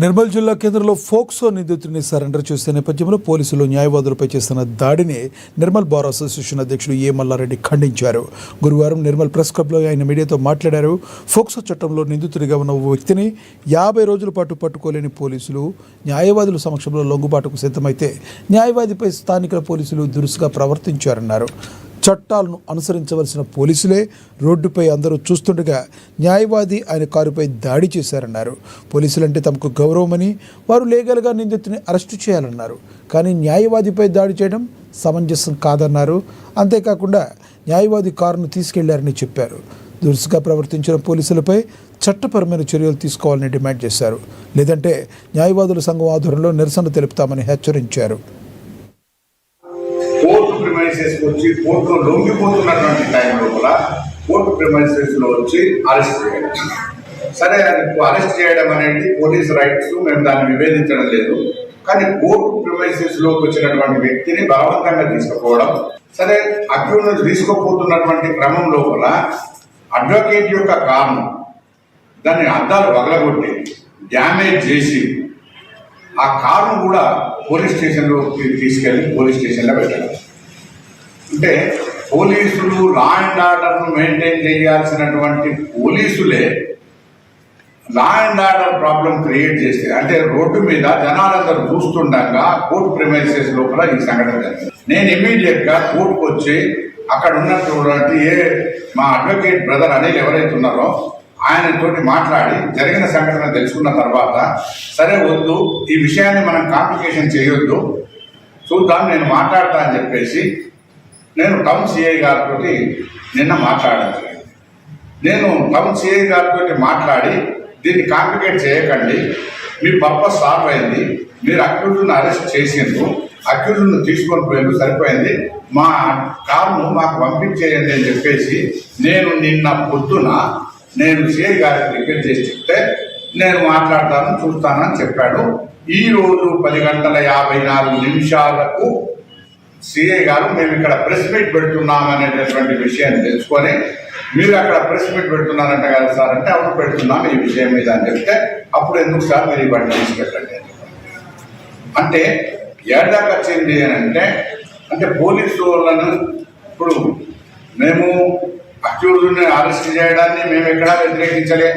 నిర్మల్ జిల్లా కేంద్రంలో ఫోక్సో నిందితుడిని సరెండర్ చేసే నేపథ్యంలో పోలీసులు న్యాయవాదులపై చేస్తున్న దాడిని నిర్మల్ బార్ అసోసియేషన్ అధ్యక్షుడు ఏ మల్లారెడ్డి ఖండించారు. గురువారం నిర్మల్ ప్రెస్ క్లబ్లో ఆయన మీడియాతో మాట్లాడారు. ఫోక్సో చట్టంలో నిందితుడిగా ఉన్న ఓ వ్యక్తిని 50 రోజుల పాటు పట్టుకోలేని పోలీసులు న్యాయవాదుల సమక్షంలో లొంగుబాటుకు సిద్ధమైతే న్యాయవాదిపై స్థానికుల పోలీసులు దురుసుగా ప్రవర్తించారన్నారు. చట్టాలను అనుసరించవలసిన పోలీసులే రోడ్డుపై అందరూ చూస్తుండగా న్యాయవాది ఆయన కారుపై దాడి చేశారన్నారు. పోలీసులంటే తమకు గౌరవమని, వారు లీగల్గా నిందితుని అరెస్టు చేయాలన్నారు. కానీ న్యాయవాదిపై దాడి చేయడం సమంజసం కాదన్నారు. అంతేకాకుండా న్యాయవాది కారును తీసుకెళ్లారని చెప్పారు. దురుసుగా ప్రవర్తించిన పోలీసులపై చట్టపరమైన చర్యలు తీసుకోవాలని డిమాండ్ చేశారు. లేదంటే న్యాయవాదుల సంఘం ఆధ్వర్యంలో నిరసన తెలుపుతామని హెచ్చరించారు. కోర్టు ప్రిమైసెస్ వచ్చి కోర్టులో లొంగిపోతున్నటువంటి టైంలో కూడా కోర్టు ప్రిమైసెస్లో వచ్చి అరెస్ట్ చేయడం, సరే అరెస్ట్ చేయడం అనేది పోలీస్ రైట్స్, మేము దాన్ని విభేదించడం లేదు. కానీ కోర్టు ప్రిమైసెస్లోకి వచ్చినటువంటి వ్యక్తిని బలవంతంగా తీసుకుపోవడం, సరే అక్యూజ్ తీసుకుపోతున్నటువంటి క్రమంలో కూడా అడ్వకేట్ యొక్క కారణం దాన్ని అద్దాలు పగలగొట్టి డ్యామేజ్ చేసి ఆ కారును కూడా పోలీస్ స్టేషన్లో తీసుకెళ్ళి పోలీస్ స్టేషన్లో పెట్టడం. అంటే పోలీసులు లా అండ్ ఆర్డర్ను మెయింటైన్ చేయాల్సినటువంటి పోలీసులే law and order problem create చేస్తే, అంటే రోడ్డు మీద జనాలందరూ చూస్తుండగా కోర్టు ప్రిమైసెస్ లోపల ఈ సంఘటన జరిగింది. నేను ఇమీడియట్గా కోర్టుకు వచ్చి అక్కడ ఉన్నటువంటి మా అడ్వకేట్ బ్రదర్ అనిల్ ఎవరైతే ఉన్నారో ఆయనతోటి మాట్లాడి జరిగిన సంఘటన తెలుసుకున్న తర్వాత, సరే వద్దు ఈ విషయాన్ని మనం కాంప్లికేషన్ చేయొద్దు, చూద్దాం నేను మాట్లాడతా అని చెప్పేసి నేను టౌన్ సిఐ గారితో నిన్న మాట్లాడడం జరిగింది. నేను టౌన్ సిఐ గారితో మాట్లాడి దీన్ని కాంప్లికేట్ చేయకండి, మీ పర్పస్ సాల్వ్ అయింది, మీరు అక్యూజ్ను అరెస్ట్ చేసిండ్రు, అక్యూజ్ను తీసుకొని పోయిండ్రు, సరిపోయింది, మా కారును మాకు పంపించేయండి అని చెప్పేసి నేను నిన్న పొద్దున నేను సిఐ గారికి రిక్వెస్ట్ చేసి చెప్తే నేను మాట్లాడతాను చూస్తానని చెప్పాడు. ఈరోజు 10:54 సిఐ గారు మేము ఇక్కడ ప్రెస్ మీట్ పెడుతున్నాం అనేటటువంటి విషయాన్ని తెలుసుకొని, మీరు అక్కడ ప్రెస్ మీట్ పెడుతున్నారంట కదా సార్ అంటే, అవును పెడుతున్నాం ఈ విషయం మీద అని చెప్తే, అప్పుడు ఎందుకు సార్ మీరు ఈ బండి తీసుకెళ్ళండి అంటే ఏడాకి వచ్చింది అని అంటే పోలీసు వాళ్ళను ఇప్పుడు మేము అక్యూజ్ని అరెస్ట్ చేయడాన్ని మేము ఎక్కడా వ్యతిరేకించలే.